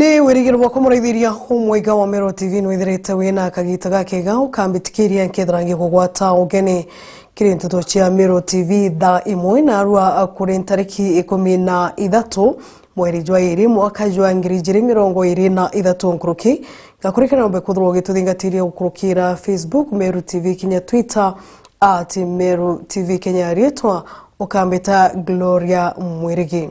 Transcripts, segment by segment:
Ni wirigirwa ko muraithiria umwega wa Mero TV nwithirite wina kagita gakega ukambitikiria nkethrangi kugwata ugeni kirintu tochia Mero TV tha imwe na arua kuri ntariki 13 mweri jwa iri mwaka jwa ngiri 2023 nkuruki gakurikana mbe kuthurwo gituthingatiria gukurukira Facebook Mero TV kinya Twitter @Mero TV Kenya rietwa ukambita Gloria Mwirigi.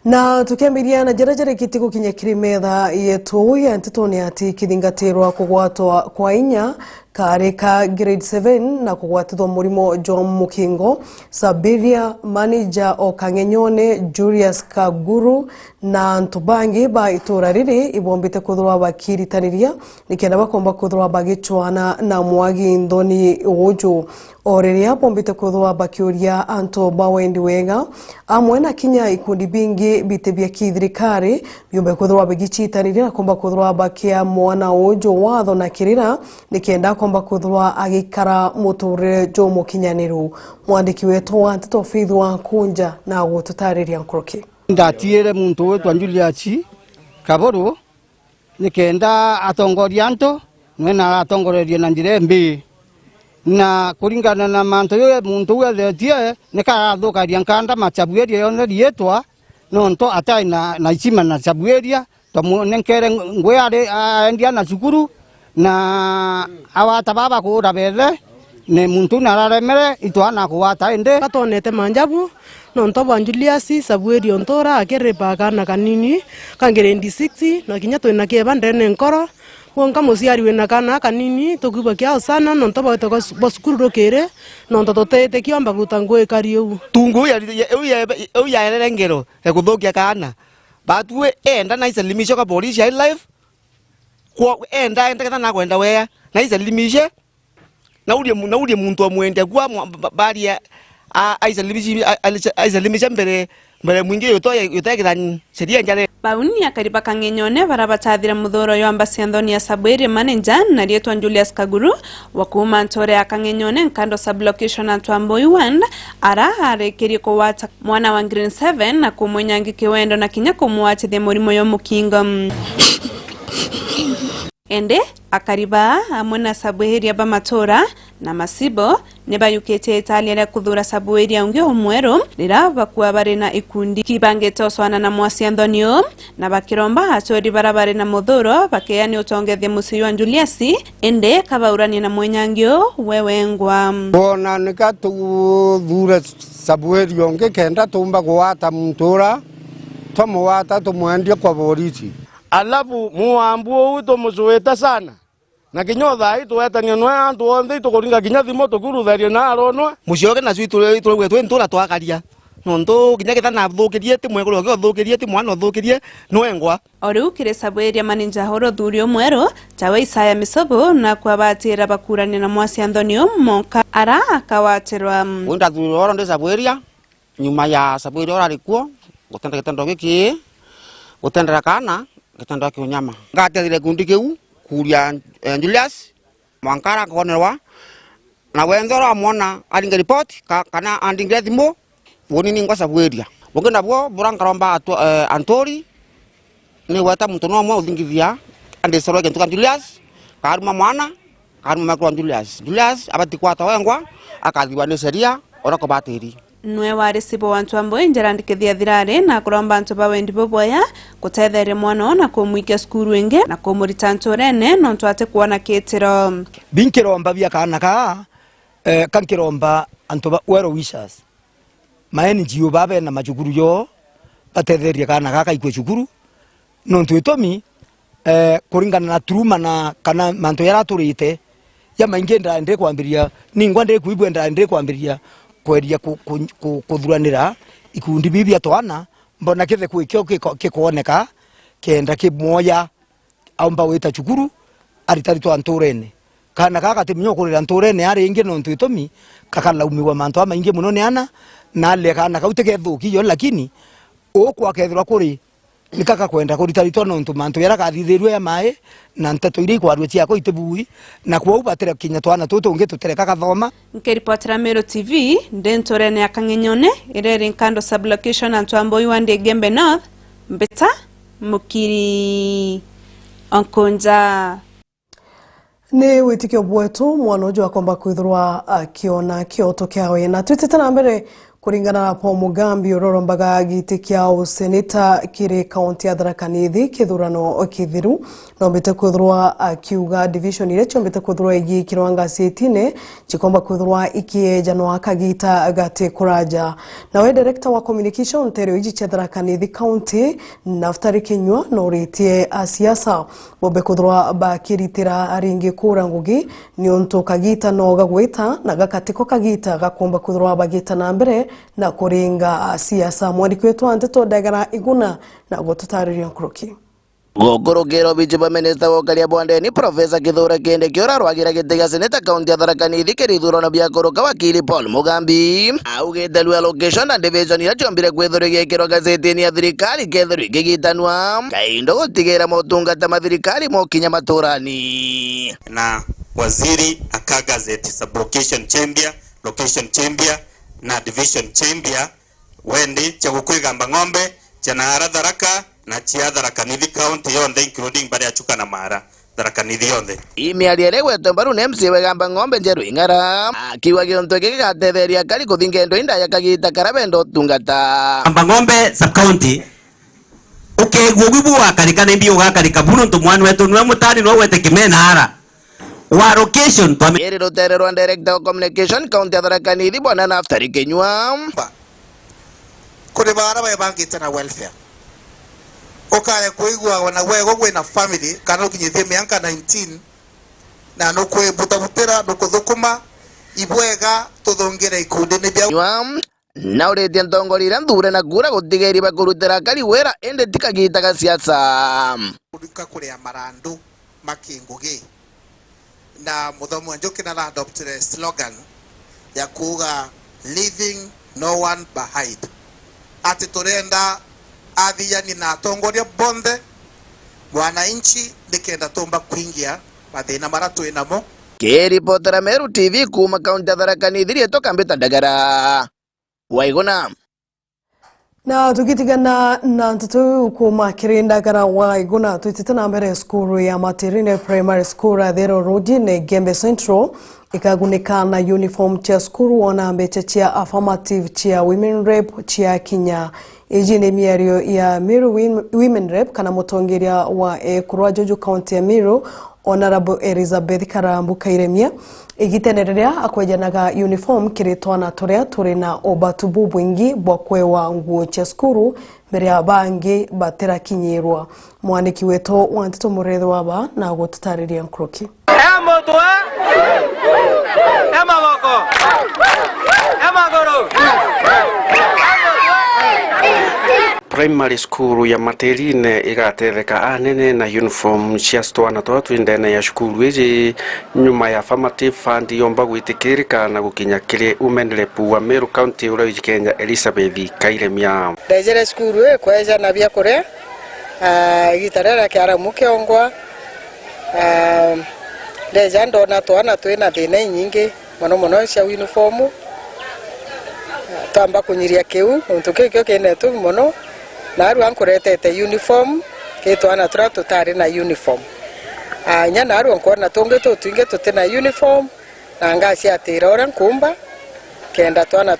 Na tukiambiria na jarajara kitiko kinya kirimetha yetu ya ntitoni ati kithingatirwa kugwatwa kwa inya kareka grade 7 na kugwatithwa murimo John Mukingo Sabiria manager o Kangenyone Julius Kaguru na ntubangi ba itura riri ibombite kuthurwa bakiritaniria nikenda bakomba kuthurwa bagichwana na mwagi ndoni uju oreria bombite kuthurwa bakiuria anto bawendi wega amwe na kinya ikundi bingi bitebya kithirikari byombe kuthurwa bagichitaniria komba kuthurwa bakia mwana uju watho na kirira nikenda komba kuthurwa agikara muture jo mukinyaniru mwandiki wetu wa Ntito Fidhu wa kunja na gututariria nkuruki ndatiere muntu wetu Julius Kaburu nikenda atongoria anto mwena atongoreria na njire mbi na kuringana na manto yo muntu wethe tie nikarathukaria nkanda machabueria yone rietwa nonto atai na ichima na chabueria tomunenkere ngwe ari na cukuru na awata baba kura bele ne muntu nararemere itwana kuwata ende katonete manjabu nonto bwa Julius Sabueri ontora akerepa kana kanini kangerendi 6 na kinya twina kieba ndene nkoro wonka musiari wena kana kanini tukuba kiao sana nonto bwa bosukuru rokere nonto totete kiomba gutangwe kariu tungu ya erengero ekuthukia kana batwe enda na isalimisho ka polisi life kwa enda kana na kwenda wea na isalimishe na ulie muntu amwende kwa baria aisalimisha mbere mwingi yotekithani sheria njale bauni akariba Kangenyone barabachathira muthoro yo ambasi Anthony Sabueri manager na rietwa Julius Kaguru wakuma ntore ya Kangenyone nkando sublocation Antwamboi 1 ara arekerie kuwata mwana wa grade 7 na kumwenyangi kiwendo na kinya kumwachithia murimo yo Mukingo ende akariba amwe na Sabueri aba matora na masibo ne bayukete Italia ya kuthura Sabueri unge omwero rira bakuwa bare na ikundi kibangete oswana na mwasi Anthony na bakiromba atori barabare na muthuro bakeani utongethia musi wa Julius ende kabaurani na mwenyangio wewengwa bona nikatuthura Sabueri unge kenda tumba kuwata mtura tomuwata tumwendia kwa polisi alafu muambu uto muzueta sana na kinyotha itwetania nwe antu onthe itukuringa kinya thimo tukurutharia na aronwa mucioke na cwitu twetwe ntura twakaria nonto kinya kitana thukirie ti mwekuru gyo thukirie ti mwana thukirie nwengwa oriu kire Sabueri manager horo thurio mwero tawe Isaya Misobo na kwabatira bakurani na mwasi Anthony monka ara akawatirwa unda thuro ndi Sabueri nyuma ya Sabueri arikuo gutenda kitendo giki gutendera kana kitendo kiunyama ngatethire kundi kiu kuria Julius Mwankara konerwa na wendora mwana aringa report kana andingira thimo woni ningwa Sabueri bongena bwo burangaromba Antori ni weta muntu no mwa uthingithia ande soroge ntuka Julius karuma mwana karuma makro Julius abati kwata wengwa akathiwa ni sheria orako batiri nwe warisibo wantu ambo njarandikithia thirare na kuromba antu bawendi boboya kutethere mwana na kumwikia skuru inge na kumurita ntorene nontu ate kuona kitiro binkiromba bya kana ka kankiromba antu wero wishers maeni jiyo babe na majuguru yo batetheria kana kaka ikwe chukuru nontu itomi kuringana na turuma na kana mantu yaraturite ya mainge ndande kwambiria ningwa ndire kuibwe ndande kwambiria kweria kuthuranira ikundi bibia twana mbona kithe kwikyo kikuoneka kenda kimoya aumba wita chukuru aritari twa nturene kana kaka timinyo kurira nturene ari inge no ntwitomi kakalaumiwa mantu amainge muno ne ana na le kana kauteke thuki yo lakini okwa kethira kuri nikaka kwenda kuritari twa no ntu mantu yara kathithirwe ya mae na nteto iri kwarwe ciako itebui na kwa ubatera kinya twana tutu nge tutereka kathoma nkeriportera Mero TV ndentorene ya Kangenyone irere nkando sublocation Antwamboi 1 Gembe North mbeta Mukiri Onkonza. Ni witikio bwetu mwana ujo akomba kwithirwa akiona kioto kiawe na twititana mbere kuringana na Paul Mugambi urorombaga giti kiao seneta kiri kaunti ya Tharaka Nithi kithurano kithiru nombete kwithirwa akiuga division ile chombete kwithirwa igi kirwanga sitine chikomba kwithirwa ikieja no akagita gate kuraja nawe director wa communication terio iji cha Tharaka Nithi county Naftali Kinyua no ritie asiasa bobe kwithirwa bakiritira aringi kura ngugi ni onto kagita no gagwita na gakatiko kagita gakomba kwithirwa bagita na mbere na kuringa siasa mwandiki wetu Anteto Dagara Iguna na gututariria Nkuruki. Gogorogero bijiba minister wokalia bondeni Professor Kithure Kindiki rwagira gitega seneta county ya Tharaka Nithi kirithurano bia kuruka wakili Paul Mugambi augite lwa location and division ya chombire kwithurigia kiro gazetini ya thirikari kethuri gigitanwa kaindo gutigera motungata mathirikari mokinya maturani na waziri akagazeti sub location chamber na division chamber wendi cha gukwigamba ng'ombe cha Nahara Tharaka na chia Tharaka Nithi county yonde including baada ya Chuka na Mara Tharaka Nithi yonde imiali erewe tombaru nemsi wegamba ng'ombe njeru ingara akiwa gionto gigatetheria kari kuthingendo inda yakagita karabendo tungata amba ng'ombe sub county ukegwo gwibu wakarika nembi ugakarika buno ntumwani wetu nwe mutani no wete Kimenara wa location twamere roterero director of communication county ya Tharaka Nithi bwana Naftali Kinyua kuri bara bayabangite na welfare okaya kuigwa wana wego gwena family kana ukinyithie miaka 19 na no kwibutabutira no kuthukuma ibwega tuthongere ikundi ni bia na uretie ntongorire nthure na kura gutigeri bakurutira kari wera ende tikagitaga siasa kudika kuria marandu makingugi na muthomo njoki na adopt slogan ya kuga leaving no one behind ati turenda athiani na atongoria bonde mwananchi nikenda tumba kuingia mathina maratu inamo kiripotera Meru TV kuma kaunti ya Tharaka Nithi rieto Mbita Dagara Waiguna na tukitigana na ntutu kuma Kirindagara Waiguna twititana mbere skuru ya Materine Primary School ya Thero Road ne Gembe Central ikagunika na uniform cha skuru wana mbeche chia affirmative chia women rep chia Kinya ejine miario ya Meru women rep kana mutongeria wa kurwa Jojo County ya Meru Honorable Elizabeth Karambu Kairemia igitenererea akwejanaga uniform kiritwana turia turi na obatubu bwingi bwakwewa nguo cha skuru mbere ya bangi batera kinyirwa mwandiki weto Wanteto Murethe waba na gututariria Nkuruki Primary school ya Materine igatetheka anene na uniform cia stwana twatu ndene ya shukuru iji nyuma ya affirmative fund yomba gwitikirika na gukinya kiri women rep wa Meru County ura Kenya Elizabeth Kairemia ndejere shukuru kweja na bia kure gitarera kiara mukeongwa ndeja ndona twana twina thina nyingi mono cia uniform tamba kunyiria kiu untuke kyo kenetu mono na aru ankuretete uniform ketwana tura tutari na uniform nyana aru ankona tonge twinge tutena uniform na ngasi atira ora nkumba kenda twana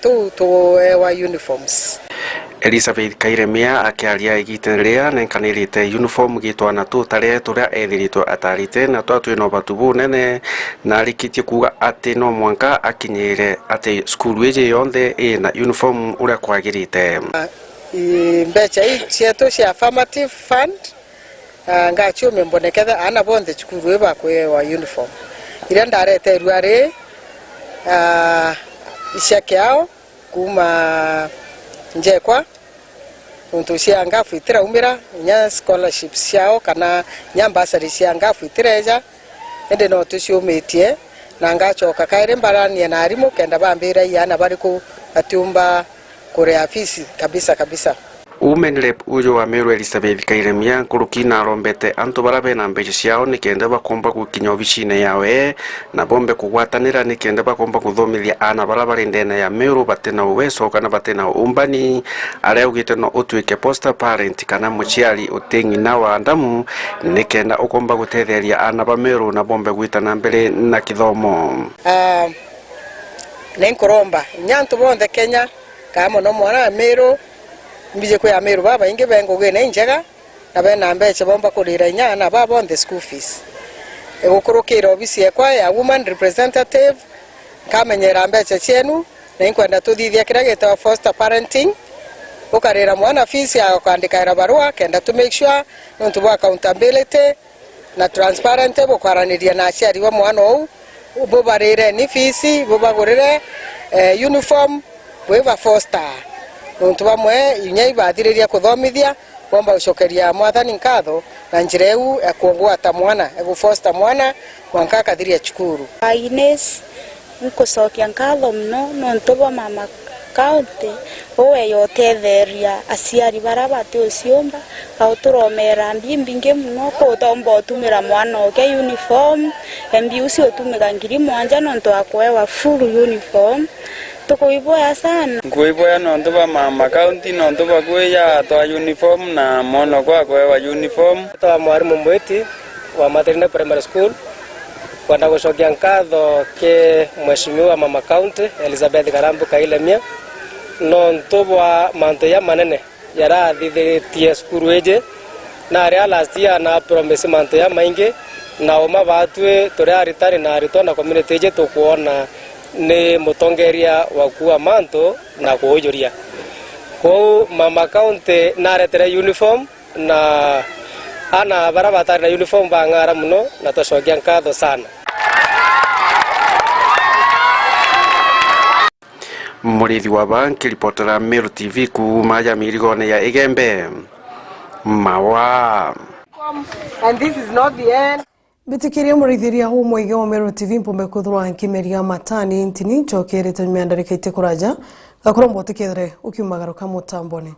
wa uniforms Elizabeth Kairemia akiaria igitenerea nenkanirite uniform gitwana tutare turia ethiritwo atarite na twatu no batubu nene na alikitie kuga ati no mwanka akinyire ati skulu ije yonde na uniform uria kwagirite mbecha icietu cia affirmative fund ngacho memboneketha ana bonde skulu bakwe wa uniform ira ndarete ruare ishake yao kuma njekwa untu cianga fuitira umira nya scholarship ciao kana nya basari cianga fuitira eja ende no tuciumitie na ngachoka kaire mbarani na arimu kenda bambira yana bari ku atiumba kure afisi kabisa Women Rep ujo wa Meru Elizabeth Kairemia kurukina arombete antu barabe na mbeje ciao nikenda bakomba gukinya obicine yawe na bombe kugwatanira nikenda bakomba kuthomithia ana barabara ndene ya Meru batena uweso kana batena umbani aria ugite no utwike poster parent kana muciari utengi na wa ndamu nikenda ukomba gutetheria ana ba Meru na bombe gwitana mbere na kithomo. Nenkoromba nyantu bonde Kenya kama no mwana Meru mbije kwa Meru baba inge bengo gene njega na bena mbeche bomba kulira nyana baba on the school fees egokorokera obisi ekwa ya woman representative kamenyera mbeche chenu na inkwenda tuthithia kirageta wa foster parenting ukarira mwana fees ya kwandika barua kenda to make sure ntu bwa accountability na transparent bokwaraniria na aciari wa mwana ou ubobarire ni fees bobagurire uniform bweva foster ntu bamwe inyai bathiriria kuthomithia bomba ucokeria mwathani nkatho na njireu ekongwata mwana egufoster mwana mwanka kathiria cukuru. Ines nkucokia nkatho mno nontu bwa mama county owe yotetheria aciari barabate uciumba auturomera mbimbinge muno kuthomba utumira mwana oke uniform mbi ucio utumiga 7,000 nontu akwewa full uniform tukuiboya sana kuiboya nontu ba mama county nontu ba kuya to uniform na mono kwa kwewa uniform to mwarimu mweti wa Maternal Primary School kwenda gucokia nkatho ke mheshimiwa mama county Elizabeth Karambu Kairemia nontu bwa manto ya manene yarathithitie skuru eje na aria last year na promise manto ya maingi na oma batwe turia ritari na ritona community eje tukuona ni mutongeria wa kuwa manto na kuojoria kwa mama county naretere uniform na ana barabatari na uniform bangara muno na tucokia nkatho sana. Murithi wa banki reportera Meru TV kuma ya mirigone ya Igembe mawa. And this is not the end. Bitikiria murithiria hu mwege wa Meru TV mpombe kuthurwa nkimeria matani ntini njokerete miandarika ite kuraja gakorombo tikethre ukiumagaruka mutambone.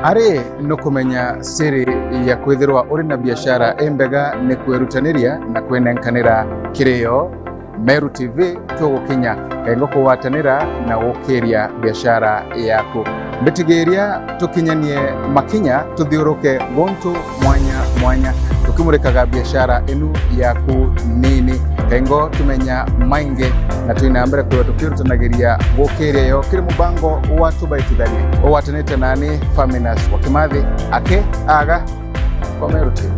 Ari no kumenya siri ya kwithirwa uri na biashara embega ni kwerutaniria na kwenenkanira kirio. Meru TV tugukinya kengo kuwatanira na gukiria biashara yaku mbitigiria tukinyanie makinya tuthiuruke gontu mwanya tukimurikaga biashara enu yaku nini kengo tumenya mainge na tuinambere kwa tukirutanagiria gukiria yo kiri mubango wa tubaitithani owatanite nani Faminas wa Kimathi ake aga kwa Meru TV.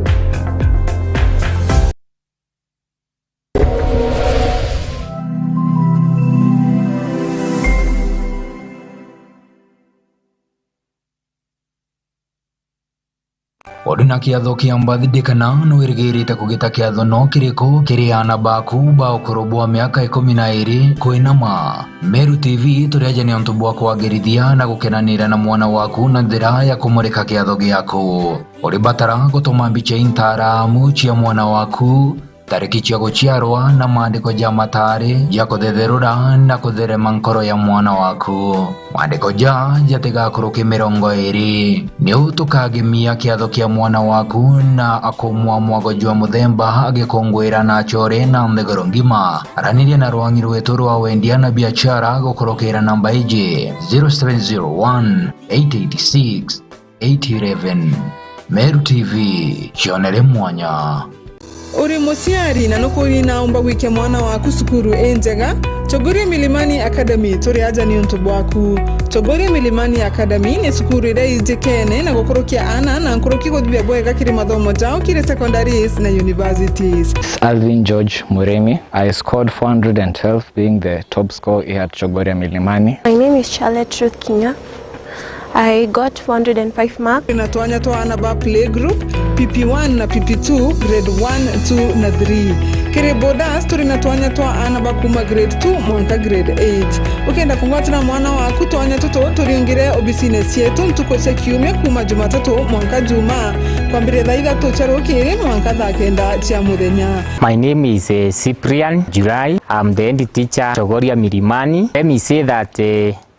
Oduna kiatho kia mbathidikana nwirigirite kugita kiatho no kiriko kiriana baku ba ukurubwa miaka 12 kwinama. Meru TV turiaje ni ontu bwa kwagirithia na gukenanira na mwana waku na njira ya kumurika kiatho giaku. Uri batara gutuma mbica intaramu cia mwana waku tariki cia guciarwa na maandiko ja matari ya kuthetherura na kutherema nkoro ya mwana waku. Maandiko ja jatigakuruki 20 ni utukagimia kiatho kia mwana waku na akumwa mwago jwa muthemba agikongwira na chore na ndegoro ngima. Araniria na rwangi rwetu rwa wendia na biashara gukurukira namba iji 0701 886 811. Meru TV, chionere mwanya. uri musiari na nukuri naomba wike mwana waku sukuru enjega Chogoria Milimani Academy turi aja ni untubu waku. Chogoria Milimani Academy ni sukuru ira ijekene na gukorokia ana na nkoroki godbia bwega kiri mathomo jao kiri secondaries na universities. Alvin George Muremi. I scored 412 being the top scorer here at Chogoria Milimani. My name is Charlotte Ruth Kinya. I got 405 marks. Inatuanya to anaba play group PP1 na PP2 grade 1, 2 na 3. Kire bodas turi natuanya to anaba kuma grade 2 mwanka grade 8. Ukenda kungwatira mwana waku tuanya toto turiongire obisines yetu ntukose kiumia kuma Jumatatu mwanka Juma kwambire thaitha tucharo kiri mwanka thakenda cia muthenya. My name is Cyprian July. I'm the head teacher Chogoria Milimani. Let me say that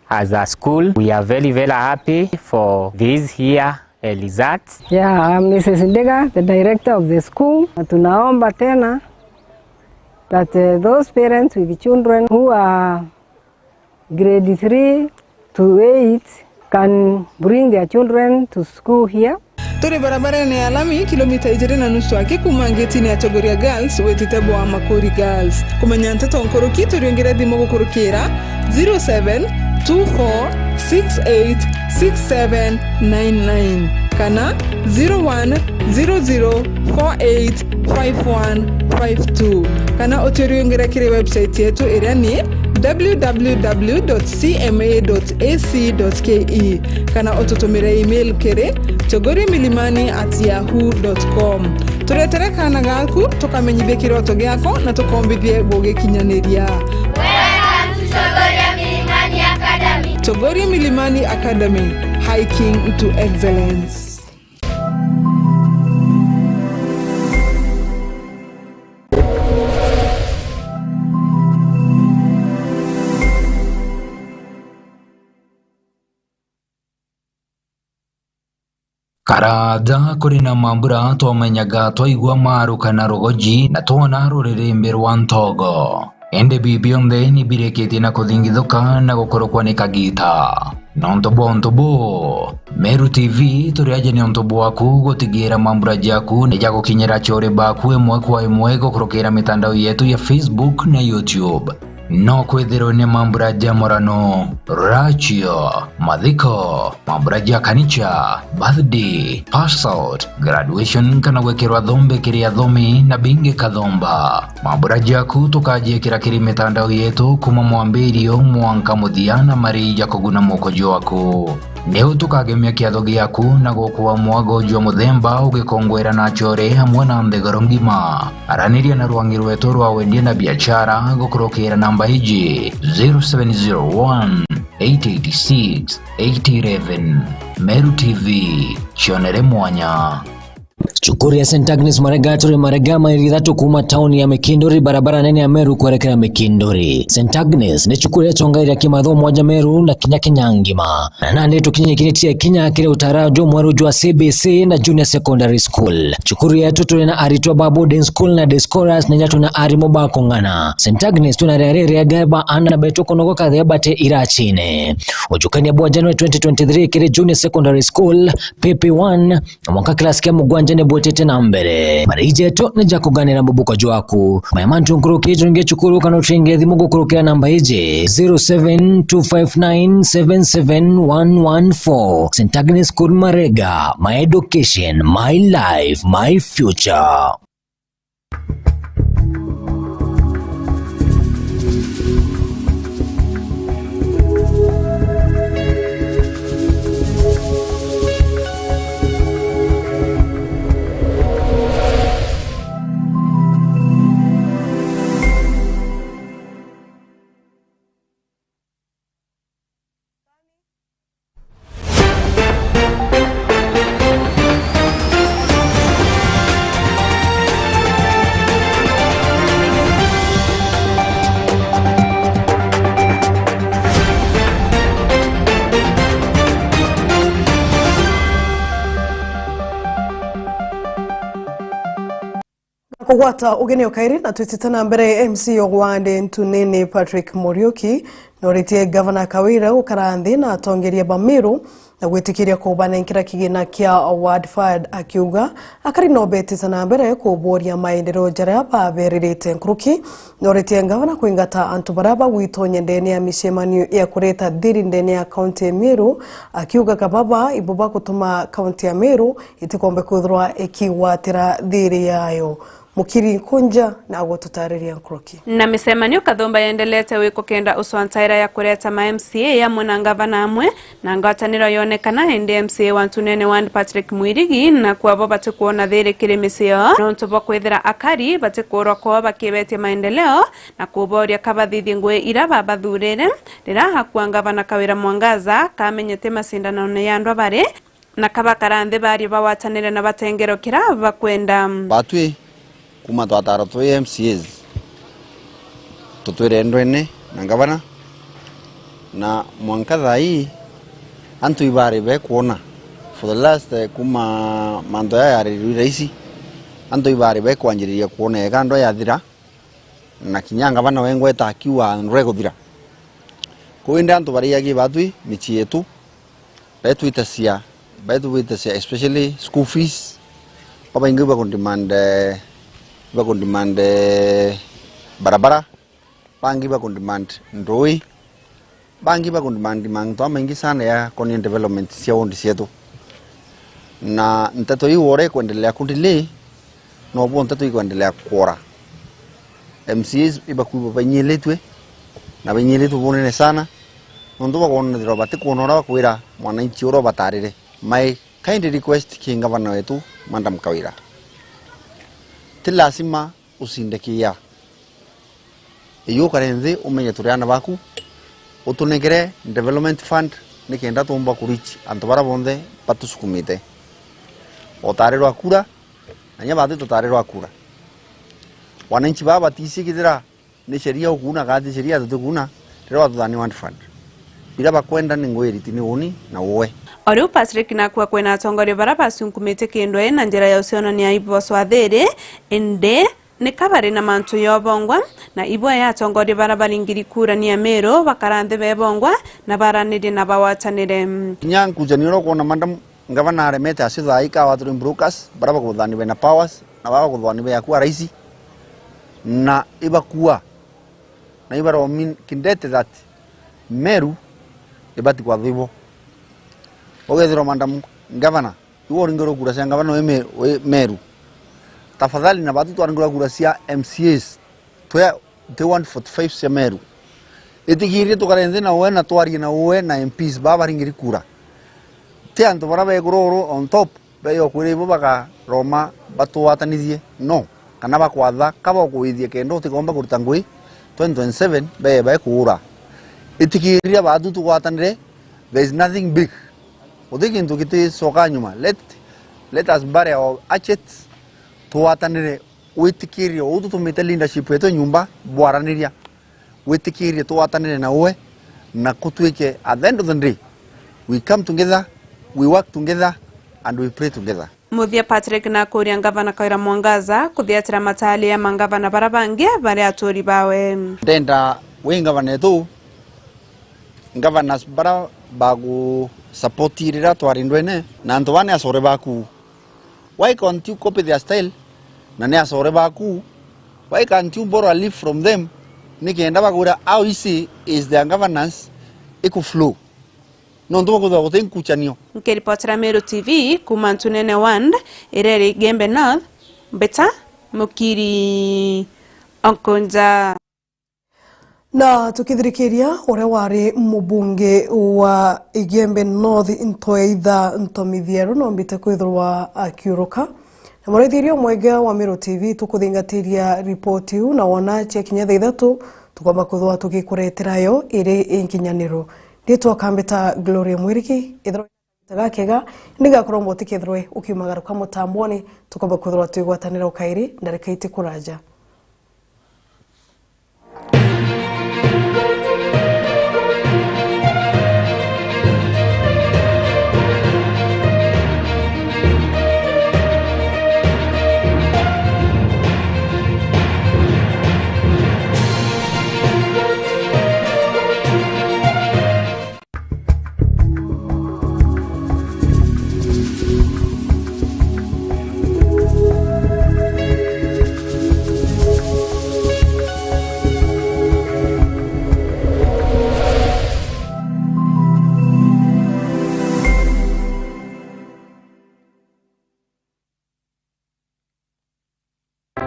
as a school, we are very, very happy for this here results. Yeah, I'm Mrs. Ndega, the director of the school. Tunaomba tena that those parents with children who are grade 3 to 8 can bring their children to school here. Turi barabara ni alami kilomita 2.5 aki kumangeti ni Chogoria Girls wetitebo wa Makori Girls. Kumenya ntato nkoroki turiongera thimo gukorokera 0724686799 kana 0100485152 kana oturiongera kire website yetu ira ni www.cma.ac.ke kana otutumira email kere chogoriamilimani@yahoo.com. Turetere kana gaku tukamenyithie kiroto giako na tukombithie gugikinyaniria. Welcome to Chogoria Milimani Academy. Chogoria Milimani Academy, hiking to excellence. Karaja kuri na mambura twomenyaga twaigua maru kana rogoji na twona rurerembe rwa ntogo ende bibionde ni bireketi na kuthingithuka na gukorokwa ni kagita nontobo Meru TV turiaje ni ontobo waku gutigira mambura jaku ni jago kinyera chore baku emwe kwa emwe gukorokera mitandao yetu ya Facebook na YouTube no kwethero ni mambura jamorano rachio madhiko mambura kanicha birthday pass out graduation kana wekerwa dhombe kiria dhomi na binge kadhomba mambura jaku tukaje kiri mitandao yetu kuma mwambirio mwanka muthiana mari jakoguna mokojo wako Neu tukagemia kiatho giaku na gukuwa mwago jwa muthemba ugikongwera na chore hamwe na ndegoro ngima araniria na rwangi rwetu rwa wendia na biashara gukurokera namba iji 0701 886 811 Meru TV chionere mwanya. Chukuri ya St. Agnes Marega turi Marega maili 3 kuma town ya Mekindori barabara nene ya Meru kuelekea Mekindori. St. Agnes ni chukuri ya tonga ya kimatho moja Meru na kinya kinyangima. Na nane tukinye kiniti kinya kile utarajo mweru jwa CBC na Junior Secondary School. Chukuri ya tuli na Aritwa Babu Den School na Descoras na nyatu na Arimoba Kongana. St. Agnes tuna rere ya gaba ana na beto konogo kadhebate irachine. Ujukani ya buwa January 2023 kile Junior Secondary School PP1 mwaka klasi kia mugwanja ne botete na mbere marije to nja kuganira mbubuko jwaku mayamantu nkuruke tunge chukuru kana utringe thimugo kurukira namba ije 0725977114 St. Agnes School Marega, my education, my life, my future. Kugwata ugeni okairi na tutitana mbere MC Ogwande Ntunene Patrick Muriuki noritie Governor Kawira ukaranthi na atongeria Bamiru na gwitikiria kubanenkira kigina kia Award Fund akiuga akari no betisa na mbere kuboria maendeleo jaria baberirite nkuruki noretie ngavana kuingata antu baraba witonye ndene ya mishemanio ya kureta thiri ndene ya kaunti ya Meru akiuga kababa ibuba kutuma kaunti ya Meru itikombe kuthirwa ikiwatira thiri yayo. Mukiri Kunja na agotutariria nkuruki na misemanio kathomba yendelete wiko kenda uswantaira ya kureta ma MCA ya muna ngavana amwe na ngataniro yonekana hende MCA wa Ntunene Ward Patrick Mwirigi na kwabo bate kuona thiri kirimisio no ntubo kwithira akari bate kurwa kwa bakibetie maendeleo na kuboria kabathithi ngwe ira babathurire rira hakwa ngavana Kawira Mwangaza kamenyete masindano ya andwa bare na kabakaranthe bari bawatanire na batengero kira bakwenda batwi kuma twatara twi MCAs tutwire ndwene na ngavana na mwanka hii antu ibari be kuona for the last kuma mando ya yari raisi antu ibari be kwanjiriria kuona egando ya thira na kinyanga bana wengwe takiwa nrego thira kuinda antu bari yagi batwi michi yetu betu itasia especially school fees baba ingiba kundemand barabara bangi ba kundemand ndoi bangi ba kundemand mangto mengi sana ya koni development sia ondi sietu na ntato hii wore kuendelea kundile no bo ntato hii kuendelea kuora MCs iba kubanyeletwe na banyeletwe bonene sana ndo bakona ndiro bate kuonora kwira mwananchi oro batarire my kind request kinga bana wetu Madam Kawira tilasima usindekia iyo karenze umenye turiana baku utunegere development fund nikenda tumba kurichi antobara bonde patusukumite otarero akura anya bade totarero akura wananchi baba tisikidira ni sheria ukuna gadi sheria tukuna rero atudani want fund bila bakwenda ningweri tiniuni na wowe Oriu Patrick na kwa kwena tongori baraba sunkumite kindwe na njira ya usiona ni aibu swathiri ende ni kabari na mantu yobongwa na ibwa ya tongori baraba lingiri kura ni Meru bakaranthe bebongwa na baraniri na bawatanire nyanku janiro kona Madam Ngavana remete asitha aika watu brokers baraba kuthani bena powers na baba kuthani be yakua raisi na ibakua na ibaro min kindete that Meru ibati kwa dhibo ogethiro Madam Ngavana iwo ringiro kura cia ngavana we Meru tafadhali na batu twaringiro kura cia MCAs twa 145 cia Meru itigirie tukarenze na we na twari na we na MPs baba ringiri kura te anto bara be gororo on top be yo kwire bo baka Roma batu watanithie no kana bakwatha kaba kuithie kendo tikomba kuruta ngui 2027 be kura itigirie batu tukwatanire there is nothing big Udikintu kiti soka nyuma let us bury our hatchets tuwatanire witikirie ututumite leadership yetu nyumba bwaraniria witikirie tuwatanire na uwe na kutwike at the end of the day we come together we work together and we pray together. Muthia Patrick na kuria ngavana Kawira Mwangaza kuthiatira matali ya mangavana barabange bari atori bawe ndenda we ngavana yetu governors bara bagu supportirira twarindwene na antu bane asore baku why can't you copy their style na ne asore baku why can't you borrow a leaf from them nikienda bagura how easy is their governance flow no ndo ko do tenkuchanio nkiripotera Meru TV kuma Ntunene Ward ireri Gembe North Beta Mukiri Onkonja. Na tukithirikiria uria wari mubunge wa Igembe North Ntoeitha Ntomithieru no mbite kwithirwa akiuruka na murithirio mwega wa Meru TV tukuthingatiria report yu na wona chekinya thaa 3 tukomba kuthwa tukikureterayo iri inkinyaniro nditwa kambita Gloria Mwiriki ithro tagakega ndigakorwo mutikithirwe ukiumagaruka mutamboni tukomba kuthwa twigwatanira ukairi ndarekaite kuraja.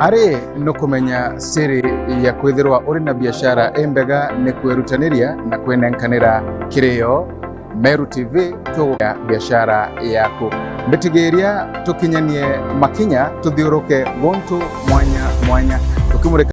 Ari no kumenya siri ya kwithirwa uri na biashara embega ni kwerutaniria na kwenenkanira kirio. Meru TV tuya biashara yako mbitigiria tukinyanie makinya tuthiuruke gontu mwanya mwanya tukimurika